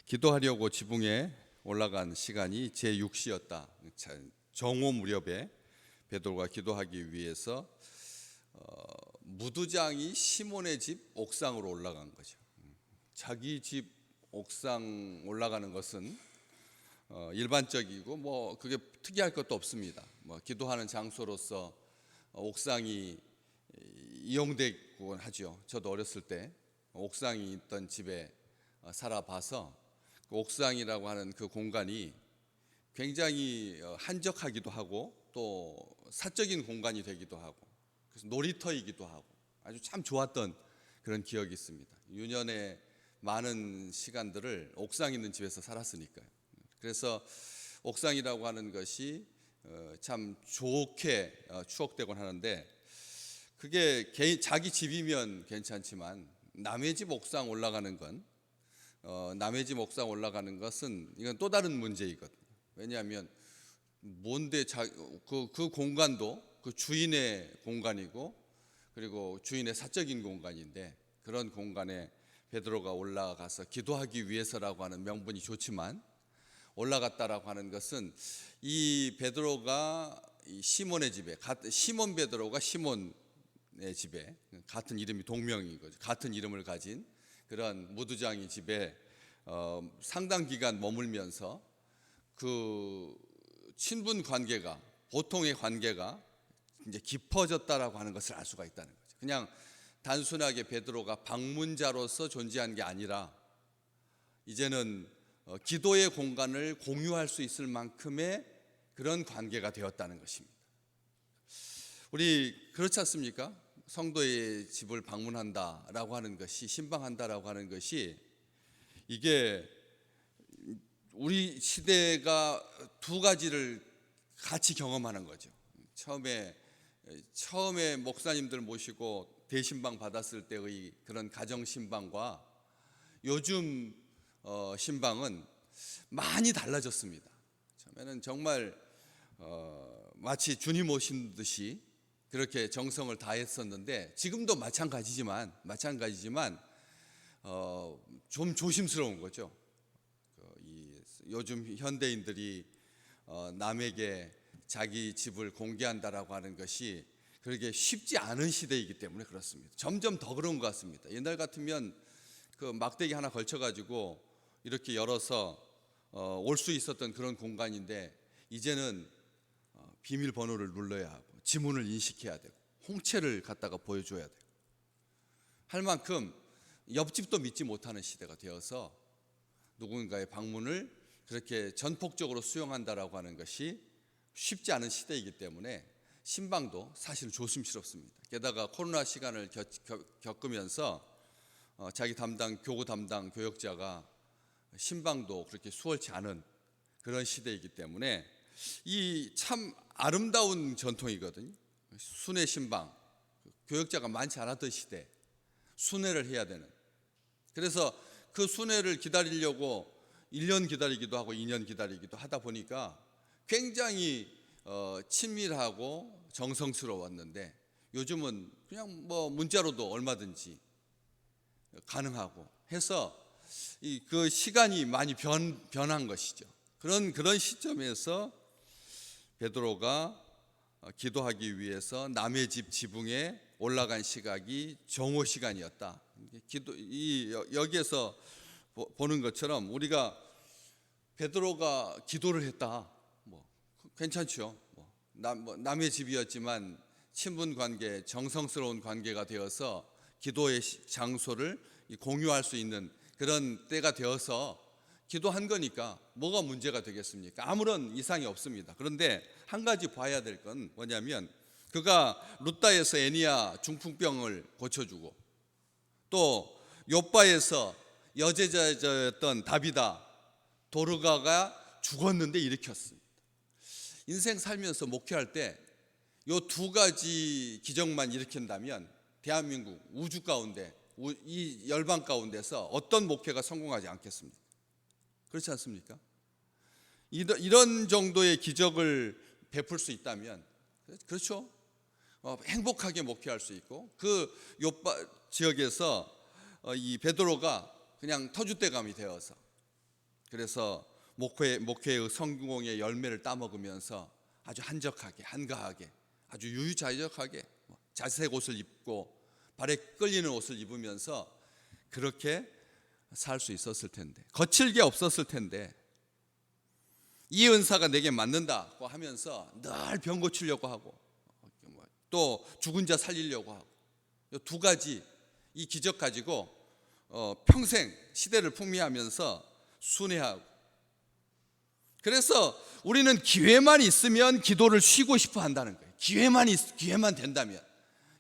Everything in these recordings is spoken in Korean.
기도하려고 지붕에 올라간 시간이 제6시였다. 정오 무렵에 베드로가 기도하기 위해서 무두장이 시몬의 집 옥상으로 올라간 거죠. 자기 집 옥상 올라가는 것은 일반적이고 뭐 그게 특이할 것도 없습니다. 뭐 기도하는 장소로서 옥상이 이용되곤 하죠. 저도 어렸을 때 옥상이 있던 집에 살아봐서 그 옥상이라고 하는 그 공간이 굉장히 한적하기도 하고 또 사적인 공간이 되기도 하고 그래서 놀이터이기도 하고 아주 참 좋았던 그런 기억이 있습니다. 유년의 많은 시간들을 옥상 있는 집에서 살았으니까요. 그래서 옥상이라고 하는 것이 참 좋게 추억되곤 하는데 그게 자기 집이면 괜찮지만 남의 집 옥상 올라가는 건 남의 집 옥상 올라가는 것은 이건 또 다른 문제이거든요. 왜냐하면 뭔데 그 공간도 그 주인의 공간이고 그리고 주인의 사적인 공간인데 그런 공간에 베드로가 올라가서 기도하기 위해서라고 하는 명분이 좋지만 올라갔다라고 하는 것은 이 베드로가 시몬의 집에 시몬 베드로가 시몬의 집에 같은 이름이 동명인 거죠. 같은 이름을 가진 그런 무두장이 집에 상당 기간 머물면서 그 친분 관계가 보통의 관계가 이제 깊어졌다라고 하는 것을 알 수가 있다는 거죠. 그냥 단순하게 베드로가 방문자로서 존재한 게 아니라 이제는 기도의 공간을 공유할 수 있을 만큼의 그런 관계가 되었다는 것입니다. 우리 그렇지 않습니까? 성도의 집을 방문한다라고 하는 것이 신방한다라고 하는 것이 이게 우리 시대가 두 가지를 같이 경험하는 거죠. 처음에 목사님들 모시고 대신방 받았을 때의 그런 가정 신방과 요즘 신방은 많이 달라졌습니다. 처음에는 정말 마치 주님 오신 듯이 그렇게 정성을 다했었는데 지금도 마찬가지지만 좀 조심스러운 거죠. 요즘 현대인들이 남에게 자기 집을 공개한다라고 하는 것이 그렇게 쉽지 않은 시대이기 때문에 그렇습니다. 점점 더 그런 것 같습니다. 옛날 같으면 그 막대기 하나 걸쳐가지고 이렇게 열어서 올 수 있었던 그런 공간인데 이제는 비밀번호를 눌러야 하고 지문을 인식해야 되고 홍채를 갖다가 보여줘야 되고 할 만큼 옆집도 믿지 못하는 시대가 되어서 누군가의 방문을 그렇게 전폭적으로 수용한다라고 하는 것이 쉽지 않은 시대이기 때문에 신방도 사실 조심스럽습니다. 게다가 코로나 시간을 겪으면서 자기 교구 담당 교역자가 신방도 그렇게 수월치 않은 그런 시대이기 때문에 이 참 아름다운 전통이거든요. 순회 신방, 교역자가 많지 않았던 시대 순회를 해야 되는, 그래서 그 순회를 기다리려고 1년 기다리기도 하고 2년 기다리기도 하다 보니까 굉장히 친밀하고 정성스러웠는데 요즘은 그냥 뭐 문자로도 얼마든지 가능하고 해서 그 시간이 많이 변한 것이죠. 그런 시점에서 베드로가 기도하기 위해서 남의 집 지붕에 올라간 시각이 정오 시간이었다. 여기에서 보는 것처럼 우리가 베드로가 기도를 했다. 뭐 괜찮죠. 남의 집이었지만 친분 관계, 정성스러운 관계가 되어서 기도의 장소를 공유할 수 있는 그런 때가 되어서 기도한 거니까 뭐가 문제가 되겠습니까? 아무런 이상이 없습니다. 그런데 한 가지 봐야 될 건 뭐냐면 그가 룻다에서 애니야 중풍병을 고쳐주고 또 욥바에서 여제자였던 다비다 도르가가 죽었는데 일으켰습니다. 인생 살면서 목회할 때 이 두 가지 기적만 일으킨다면 대한민국 우주 가운데 이 열방 가운데서 어떤 목회가 성공하지 않겠습니까? 그렇지 않습니까? 이런 정도의 기적을 베풀 수 있다면 그렇죠. 행복하게 목회할 수 있고 그 욥바 지역에서 이 베드로가 그냥 터줏대감이 되어서 그래서 목회의 성공의 열매를 따먹으면서 아주 한적하게, 한가하게, 아주 유유자적하게 자색 옷을 입고 발에 끌리는 옷을 입으면서 그렇게 살 수 있었을 텐데, 거칠 게 없었을 텐데, 이 은사가 내게 맞는다고 하면서 늘 병 고치려고 하고 또 죽은 자 살리려고 하고, 두 가지 이 기적 가지고 평생 시대를 풍미하면서 순회하고, 그래서 우리는 기회만 있으면 기도를 쉬고 싶어 한다는 거예요. 기회만 된다면.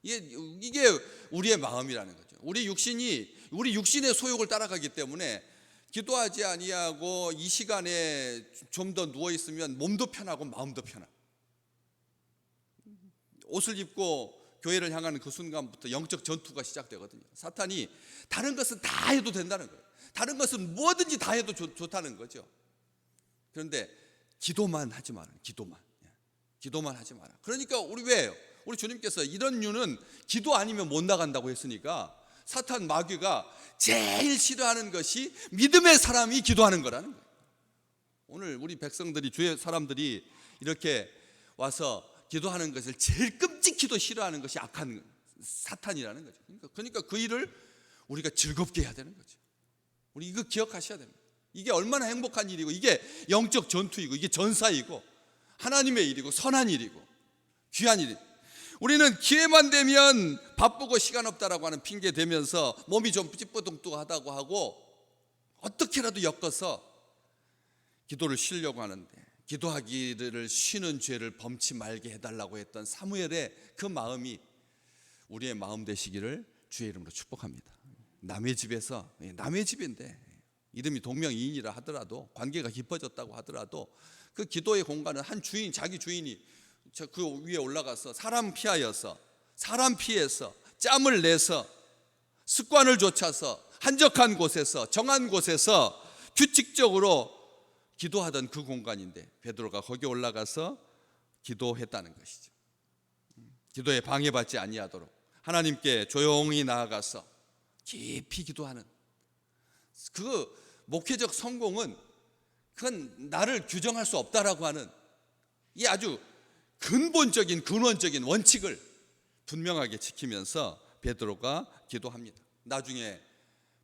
이게 우리의 마음이라는 거죠. 우리 육신의 소욕을 따라가기 때문에 기도하지 아니하고 이 시간에 좀 더 누워 있으면 몸도 편하고 마음도 편하고, 옷을 입고 교회를 향하는 그 순간부터 영적 전투가 시작되거든요. 사탄이 다른 것은 다 해도 된다는 거예요. 다른 것은 뭐든지 다 해도 좋다는 거죠. 그런데 기도만 하지 마라. 기도만 하지 마라. 그러니까 우리 주님께서 이런 류는 기도 아니면 못 나간다고 했으니까, 사탄 마귀가 제일 싫어하는 것이 믿음의 사람이 기도하는 거라는 거예요. 오늘 우리 백성들이, 주의 사람들이 이렇게 와서 기도하는 것을 제일 끔찍히도 싫어하는 것이 악한 사탄이라는 거죠. 그러니까 그 일을 우리가 즐겁게 해야 되는 거죠. 우리 이거 기억하셔야 됩니다. 이게 얼마나 행복한 일이고, 이게 영적 전투이고, 이게 전사이고, 하나님의 일이고, 선한 일이고, 귀한 일이고, 우리는 기회만 되면 바쁘고 시간 없다라고 하는 핑계 대면서 몸이 좀 찌뿌둥뚝하다고 하고 어떻게라도 엮어서 기도를 쉬려고 하는데, 기도하기를 쉬는 죄를 범치 말게 해달라고 했던 사무엘의 그 마음이 우리의 마음 되시기를 주의 이름으로 축복합니다. 남의 집인데 이름이 동명이인이라 하더라도, 관계가 깊어졌다고 하더라도, 그 기도의 공간은 한 주인, 자기 주인이 그 위에 올라가서 사람 피해서 짬을 내서 습관을 좇아서 한적한 곳에서, 정한 곳에서 규칙적으로 기도하던 그 공간인데, 베드로가 거기 올라가서 기도했다는 것이죠. 기도에 방해받지 아니하도록 하나님께 조용히 나아가서 깊이 기도하는 그 목회적 성공은, 그건 나를 규정할 수 없다라고 하는 이 아주 근원적인 원칙을 분명하게 지키면서 베드로가 기도합니다. 나중에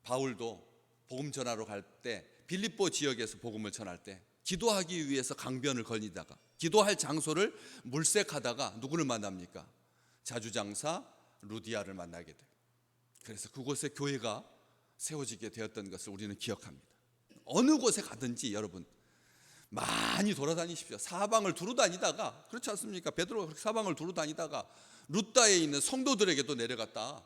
바울도 복음 전하러 갈 때, 빌립보 지역에서 복음을 전할 때 기도하기 위해서 강변을 걸리다가, 기도할 장소를 물색하다가 누구를 만납니까? 자주장사 루디아를 만나게 돼요. 그래서 그곳에 교회가 세워지게 되었던 것을 우리는 기억합니다. 어느 곳에 가든지 여러분 많이 돌아다니십시오. 사방을 두루 다니다가, 그렇지 않습니까? 베드로가 사방을 두루 다니다가 루다에 있는 성도들에게도 내려갔다.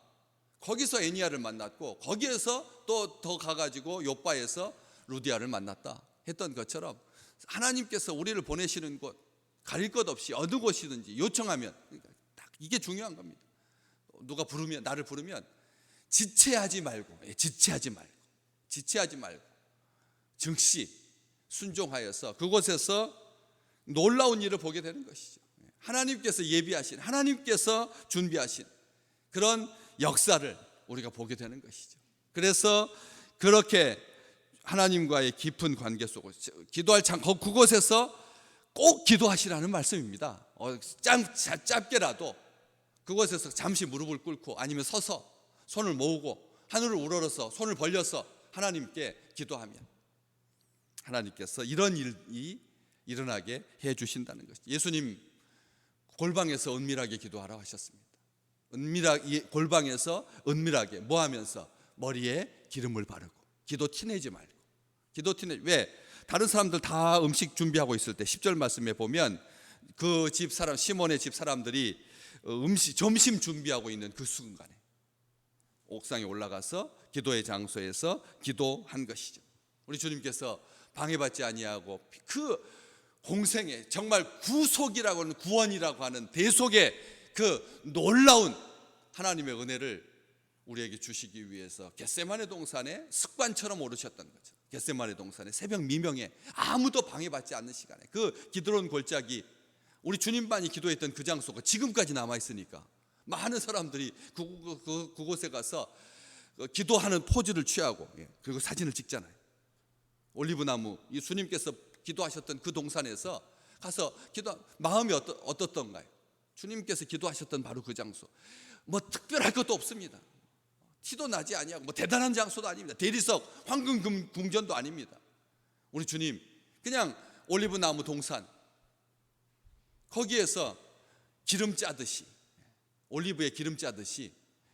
거기서 애니아를 만났고, 거기에서 또 더 가가지고 요바에서 루디아를 만났다 했던 것처럼, 하나님께서 우리를 보내시는 곳, 가릴 것 없이 어느 곳이든지 요청하면, 딱 이게 중요한 겁니다. 누가 부르면, 나를 부르면 지체하지 말고 즉시 순종하여서 그곳에서 놀라운 일을 보게 되는 것이죠. 하나님께서 예비하신, 하나님께서 준비하신 그런 역사를 우리가 보게 되는 것이죠. 그래서 그렇게 하나님과의 깊은 관계 속에서 기도할 그곳에서 꼭 기도하시라는 말씀입니다. 짧게라도 그곳에서 잠시 무릎을 꿇고, 아니면 서서 손을 모으고 하늘을 우러러서 손을 벌려서 하나님께 기도하면 하나님께서 이런 일이 일어나게 해 주신다는 것이죠. 예수님 골방에서 은밀하게 기도하라고 하셨습니다. 골방에서 은밀하게 뭐 하면서? 머리에 기름을 바르고. 기도 티내지 말고. 왜? 다른 사람들 다 음식 준비하고 있을 때 10절 말씀에 보면 그 집 사람, 시몬의 집 사람들이 점심 준비하고 있는 그 순간에 옥상에 올라가서 기도의 장소에서 기도한 것이죠. 우리 주님께서 방해받지 아니하고 그 공생의 정말 구속이라고 하는, 구원이라고 하는 대속의 그 놀라운 하나님의 은혜를 우리에게 주시기 위해서 겟세마네 동산에 습관처럼 오르셨던 거죠. 겟세마네 동산에 새벽 미명에 아무도 방해받지 않는 시간에 그 기드론 골짜기, 우리 주님만이 기도했던 그 장소가 지금까지 남아있으니까 많은 사람들이 그곳에 가서 기도하는 포즈를 취하고, 그리고 사진을 찍잖아요. 올리브나무, 이 주님께서 기도하셨던 그 동산에서 가서 마음이 어떻던가요? 주님께서 기도하셨던 바로 그 장소, 뭐 특별할 것도 없습니다. 티도 나지 아니하고 뭐 대단한 장소도 아닙니다. 대리석, 황금 궁전도 아닙니다. 우리 주님 그냥 올리브나무 동산, 거기에서 기름 짜듯이, 올리브에 기름 짜듯이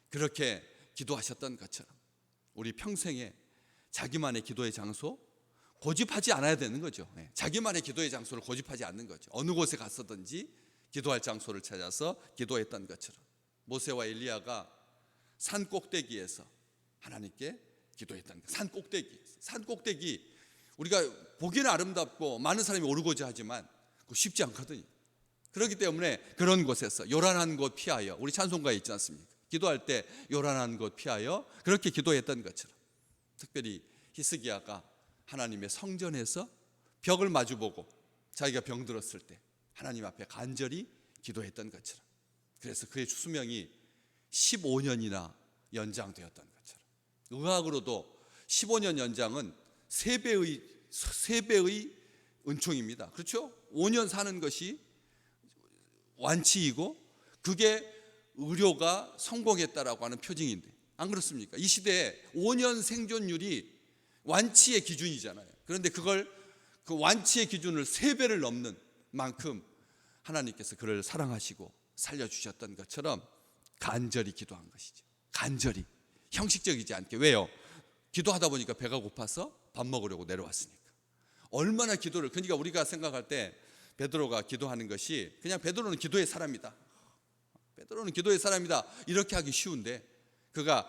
그렇게 기도하셨던 것처럼 우리 평생에 자기만의 기도의 장소 고집하지 않아야 되는 거죠. 자기만의 기도의 장소를 고집하지 않는 거죠. 어느 곳에 갔었든지 기도할 장소를 찾아서 기도했던 것처럼 모세와 엘리야가 산 꼭대기에서 하나님께 기도했다는 거예요. 산 꼭대기 우리가 보기는 아름답고 많은 사람이 오르고자 하지만 쉽지 않거든요. 그렇기 때문에 그런 곳에서 요란한 곳 피하여, 우리 찬송가에 있지 않습니까? 기도할 때 요란한 곳 피하여 그렇게 기도했던 것처럼 특별히 히스기야가 하나님의 성전에서 벽을 마주보고 자기가 병들었을 때 하나님 앞에 간절히 기도했던 것처럼, 그래서 그의 수명이 15년이나 연장되었던 것처럼, 의학으로도 15년 연장은 3배의 은총입니다. 그렇죠? 5년 사는 것이 완치이고 그게 의료가 성공했다라고 하는 표징인데, 안 그렇습니까? 이 시대에 5년 생존율이 완치의 기준이잖아요. 그런데 그걸, 그 완치의 기준을 3배를 넘는 만큼 하나님께서 그를 사랑하시고 살려주셨던 것처럼 간절히 기도한 것이죠. 간절히, 형식적이지 않게. 왜요? 기도하다 보니까 배가 고파서 밥 먹으려고 내려왔으니까. 얼마나 기도를, 그러니까 우리가 생각할 때 베드로가 기도하는 것이 그냥 베드로는 기도의 사람이다, 베드로는 기도의 사람이다 이렇게 하기 쉬운데, 그가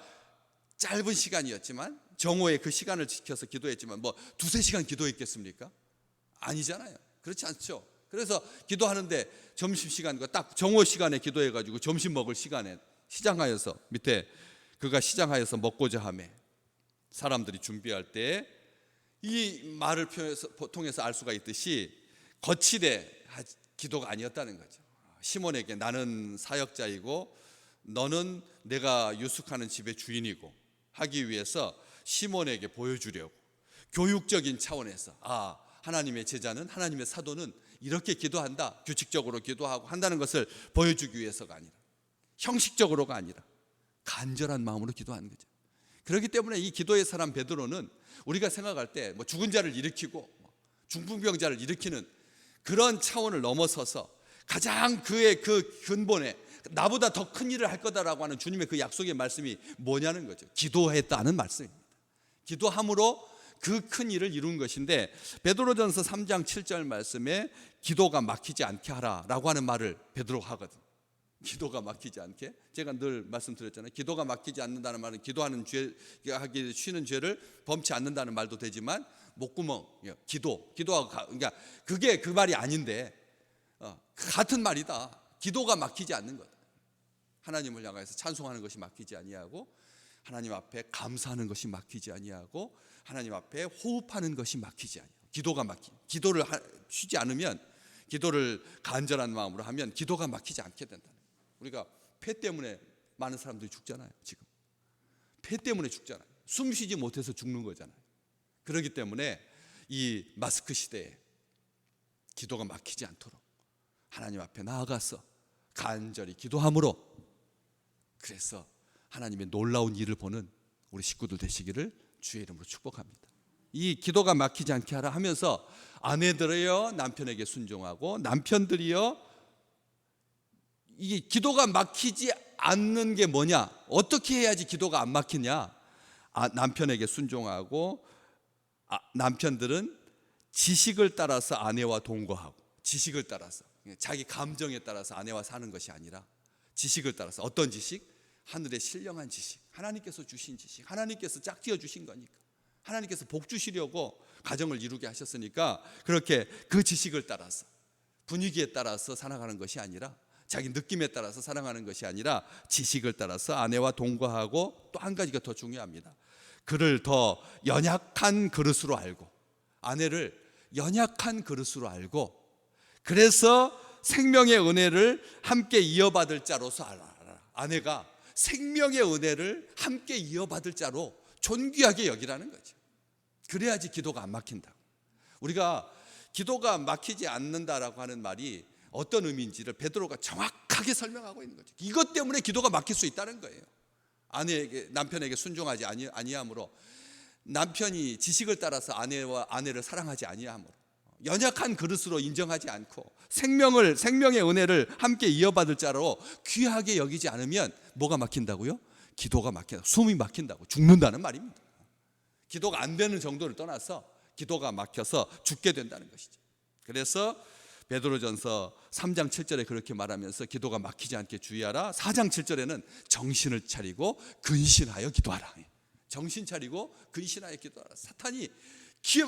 짧은 시간이었지만 정오의 그 시간을 지켜서 기도했지만 뭐 2-3시간 기도했겠습니까? 아니잖아요. 그렇지 않죠. 그래서 기도하는데 점심시간과 딱 정오 시간에 기도해가지고 점심 먹을 시간에 시장하여서, 밑에 그가 시장하여서 먹고자 하며 사람들이 준비할 때 이 말을 통해서 알 수가 있듯이 거칠의 기도가 아니었다는 거죠. 시몬에게 나는 사역자이고 너는 내가 유숙하는 집의 주인이고 하기 위해서 시몬에게 보여주려고, 교육적인 차원에서 하나님의 제자는, 하나님의 사도는 이렇게 기도한다, 규칙적으로 기도하고 한다는 것을 보여주기 위해서가 아니라, 형식적으로가 아니라 간절한 마음으로 기도하는 거죠. 그렇기 때문에 이 기도의 사람 베드로는 우리가 생각할 때 뭐 죽은 자를 일으키고 중풍병자를 일으키는 그런 차원을 넘어서서 가장 그의 그 근본에 나보다 더 큰 일을 할 거다라고 하는 주님의 그 약속의 말씀이 뭐냐는 거죠. 기도했다는 말씀입니다. 기도함으로 그 큰 일을 이룬 것인데, 베드로전서 3장 7절 말씀에 기도가 막히지 않게 하라라고 하는 말을 베드로가 하거든. 기도가 막히지 않게, 제가 늘 말씀드렸잖아요. 기도가 막히지 않는다는 말은 기도하는 죄, 하기 쉬는 죄를 범치 않는다는 말도 되지만, 목구멍, 기도하고, 그러니까 그게 그 말이 아닌데 같은 말이다. 기도가 막히지 않는 것, 하나님을 향해서 찬송하는 것이 막히지 아니하고, 하나님 앞에 감사하는 것이 막히지 아니하고, 하나님 앞에 호흡하는 것이 막히지 아니하고, 기도가 기도를 쉬지 않으면, 기도를 간절한 마음으로 하면 기도가 막히지 않게 된다. 우리가 폐 때문에 많은 사람들이 죽잖아요. 지금 폐 때문에 죽잖아요. 숨 쉬지 못해서 죽는 거잖아요. 그렇기 때문에 이 마스크 시대에 기도가 막히지 않도록 하나님 앞에 나아가서 간절히 기도함으로, 그래서 하나님의 놀라운 일을 보는 우리 식구들 되시기를 주의 이름으로 축복합니다. 이 기도가 막히지 않게 하라 하면서 아내들이여 남편에게 순종하고, 남편들이여, 이 기도가 막히지 않는 게 뭐냐, 어떻게 해야지 기도가 안 막히냐, 남편에게 순종하고, 남편들은 지식을 따라서 아내와 동거하고, 지식을 따라서, 자기 감정에 따라서 아내와 사는 것이 아니라 지식을 따라서. 어떤 지식? 하늘의 신령한 지식, 하나님께서 주신 지식, 하나님께서 짝지어 주신 거니까, 하나님께서 복 주시려고 가정을 이루게 하셨으니까 그렇게 그 지식을 따라서, 분위기에 따라서 살아가는 것이 아니라, 자기 느낌에 따라서 살아가는 것이 아니라 지식을 따라서 아내와 동거하고, 또 한 가지가 더 중요합니다. 그를 더 연약한 그릇으로 알고, 아내를 연약한 그릇으로 알고, 그래서 생명의 은혜를 함께 이어받을 자로서 알아. 아내가 생명의 은혜를 함께 이어받을 자로 존귀하게 여기라는 거죠. 그래야지 기도가 안 막힌다. 우리가 기도가 막히지 않는다라고 하는 말이 어떤 의미인지를 베드로가 정확하게 설명하고 있는 거죠. 이것 때문에 기도가 막힐 수 있다는 거예요. 남편에게 순종하지 아니함으로, 남편이 지식을 따라서 아내를 사랑하지 아니함으로, 연약한 그릇으로 인정하지 않고 생명의 은혜를 함께 이어받을 자로 귀하게 여기지 않으면 뭐가 막힌다고요? 기도가 막힌다. 숨이 막힌다고, 죽는다는 말입니다. 기도가 안 되는 정도를 떠나서 기도가 막혀서 죽게 된다는 것이죠. 그래서 베드로전서 3장 7절에 그렇게 말하면서 기도가 막히지 않게 주의하라. 4장 7절에는 정신을 차리고 근신하여 기도하라. 정신 차리고 근신하여 기도하라. 사탄이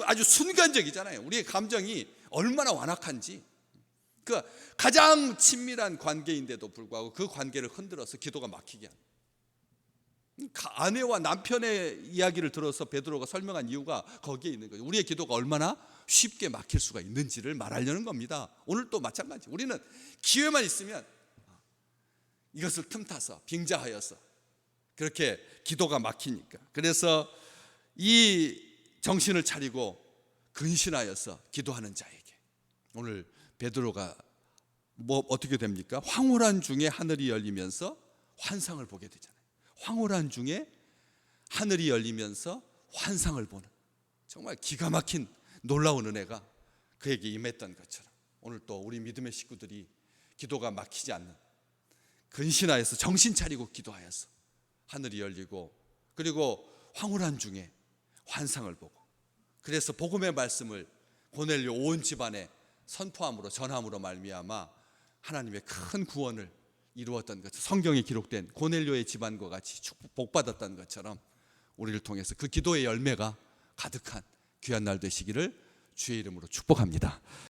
아주 순간적이잖아요. 우리의 감정이 얼마나 완악한지. 그 가장 친밀한 관계인데도 불구하고 그 관계를 흔들어서 기도가 막히게 하는. 아내와 남편의 이야기를 들어서 베드로가 설명한 이유가 거기에 있는 거죠. 우리의 기도가 얼마나 쉽게 막힐 수가 있는지를 말하려는 겁니다. 오늘 또 마찬가지. 우리는 기회만 있으면 이것을 틈타서 빙자하여서 그렇게 기도가 막히니까. 그래서 이 정신을 차리고 근신하여서 기도하는 자에게 오늘 베드로가 어떻게 됩니까? 황홀한 중에 하늘이 열리면서 환상을 보게 되잖아요. 황홀한 중에 하늘이 열리면서 환상을 보는, 정말 기가 막힌 놀라운 은혜가 그에게 임했던 것처럼 오늘 또 우리 믿음의 식구들이 기도가 막히지 않는, 근신하여서 정신 차리고 기도하여서 하늘이 열리고, 그리고 황홀한 중에 환상을 보고, 그래서 복음의 말씀을 고넬료 온 집안에 선포함으로 전함으로 말미암아 하나님의 큰 구원을 이루었던 것, 성경에 기록된 고넬료의 집안과 같이 복받았던 것처럼 우리를 통해서 그 기도의 열매가 가득한 귀한 날 되시기를 주의 이름으로 축복합니다.